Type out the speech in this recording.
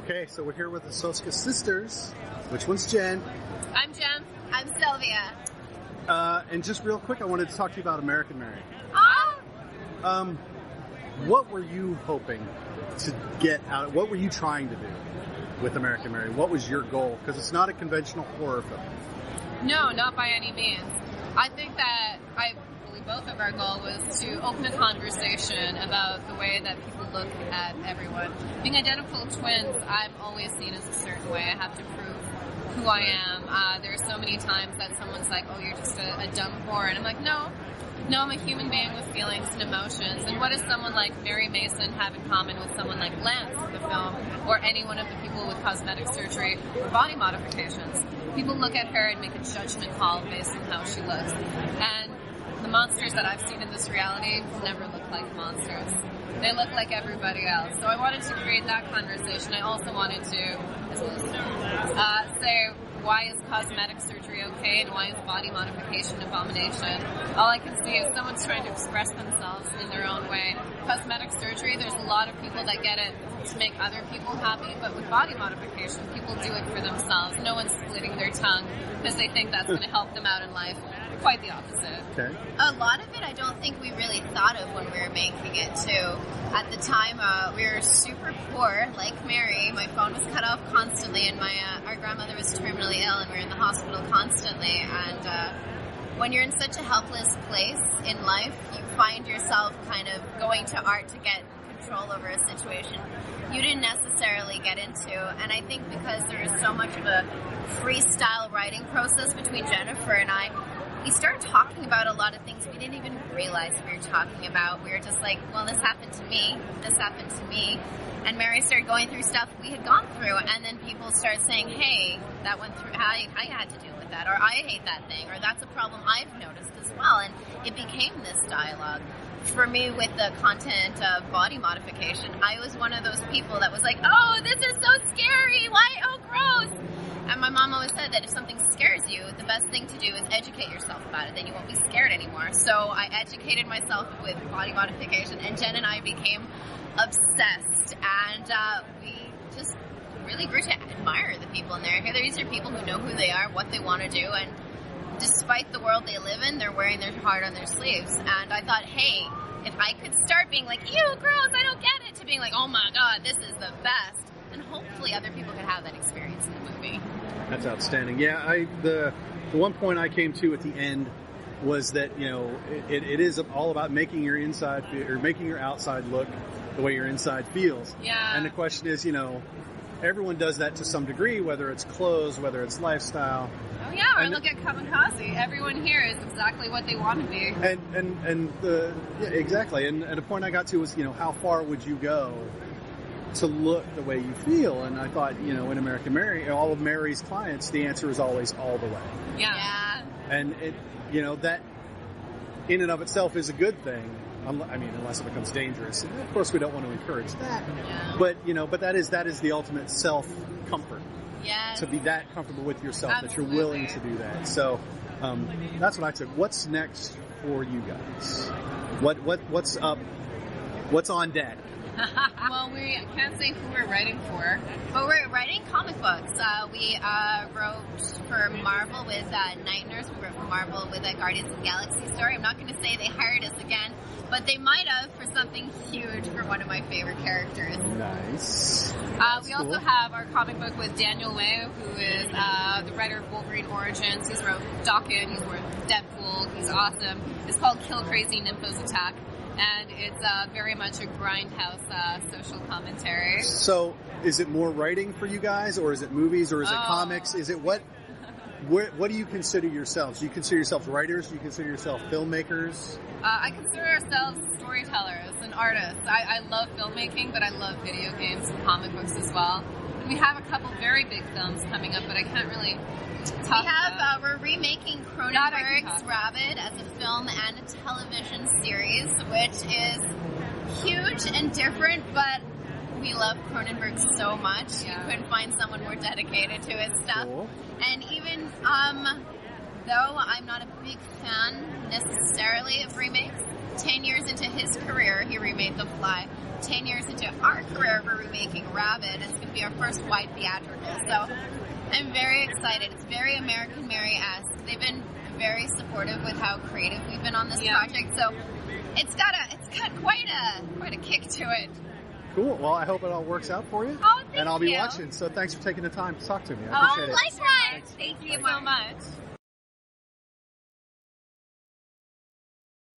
Okay, so we're here with the Soska sisters. Which one's Jen? I'm Jen. I'm Sylvia. And just real quick, I wanted to talk to you about American Mary. Oh! What were you hoping to get out of, what were you trying to do with American Mary? What was your goal? Because it's not a conventional horror film. No, not by any means. I think that I believe both of our goal was to open a conversation about the way that people look at everyone. Being identical twins, I'm always seen as a certain way. I have to prove who I am. There's so many times that someone's like, oh, you're just a dumb whore. And I'm like, no, I'm a human being with feelings and emotions. And what does someone like Mary Mason have in common with someone like Lance in the film, or any one of the people with cosmetic surgery or body modifications? People look at her and make a judgment call based on how she looks. And the monsters that I've seen in this reality never look like monsters. They look like everybody else. So I wanted to create that conversation. I also wanted to say, why is cosmetic surgery okay and why is body modification an abomination? All I can see is someone's trying to express themselves in their own way. Cosmetic surgery, there's a lot of people that get it to make other people happy, but with body modification, people do it for themselves. No one's splitting their tongue because they think that's going to help them out in life. Quite the opposite. Okay. A lot of it I don't think we really thought of when we were making it too. At the time, we were super poor, like Mary. My phone was cut off constantly, and our grandmother was terminally ill, and we were in the hospital constantly. And when you're in such a helpless place in life, you find yourself kind of going to art to get control over a situation you didn't necessarily get into. And I think because there is so much of a freestyle writing process between Jennifer and I, we started talking about a lot of things we didn't even realize we were talking about. We were just like, well, this happened to me, this happened to me. And Mary started going through stuff we had gone through, and then people started saying, hey, that went through, I had to deal with that, or I hate that thing, or that's a problem I've noticed as well. And it became this dialogue. For me, with the content of body modification, I was one of those people that was like, oh, this is so scary, why, oh, gross. And my mom always said that if something scares you, the best thing to do is educate yourself about it. Then you won't be scared anymore. So I educated myself with body modification, and Jen and I became obsessed. And we just really grew to admire the people in there. These are people who know who they are, what they want to do, and despite the world they live in, they're wearing their heart on their sleeves. And I thought, hey, if I could start being like, ew, gross, I don't get it, to being like, oh my God, this is the best, and hopefully other people could have that experience in the movie. That's outstanding. Yeah, the one point I came to at the end was that, you know, it is all about making your inside or making your outside look the way your inside feels. Yeah. And the question is, you know, everyone does that to some degree, whether it's clothes, whether it's lifestyle. Oh yeah, or look at Kamikaze. Everyone here is exactly what they want to be. Yeah, exactly. And the point I got to was, you know, how far would you go to look the way you feel? And I thought, you know, in American Mary, all of Mary's clients, the answer is always all the way. Yeah. And it, you know, that in and of itself is a good thing. I mean, unless it becomes dangerous. And of course, we don't want to encourage that. Yeah. But, you know, that is the ultimate self-comfort. Yes. To be that comfortable with yourself. Absolutely. That you're willing to do that. So that's what I took. What's next for you guys? What's up? What's on deck? Well, we can't say who we're writing for. But we're writing comic books. We wrote for Marvel with Night Nurse. We wrote for Marvel with a Guardians of the Galaxy story. I'm not going to say they hired us again, but they might have for something huge for one of my favorite characters. Nice. We also have our comic book with Daniel Way, who is the writer of Wolverine Origins. He's wrote Dawkins, he's wrote Deadpool, he's awesome. It's called Kill Crazy Nymphos Attack, and it's very much a grindhouse social commentary. So, is it more writing for you guys, or is it movies, or is it comics? Is it what do you consider yourselves? Do you consider yourselves writers? Do you consider yourself filmmakers? I consider ourselves storytellers and artists. I love filmmaking, but I love video games and comic books as well. And we have a couple very big films coming up, but I can't really talk about. We're remaking Cronenberg's Rabid as a film and a television series, which is huge and different, but we love Cronenberg so much. Yeah. You couldn't find someone more dedicated to his stuff. Cool. And even though I'm not a big fan necessarily of remakes, 10 years into his career, he remade The Fly. 10 years into our career, we're remaking Rabbit, and it's going to be our first wide theatrical. So I'm very excited. It's very American Mary-esque. They've been very supportive with how creative we've been on this project. So it's got quite a kick to it. Cool. Well, I hope it all works out for you. Oh, thank and I'll be you. watching. So thanks for taking the time to talk to me. I appreciate it. Likewise. Thank you so much.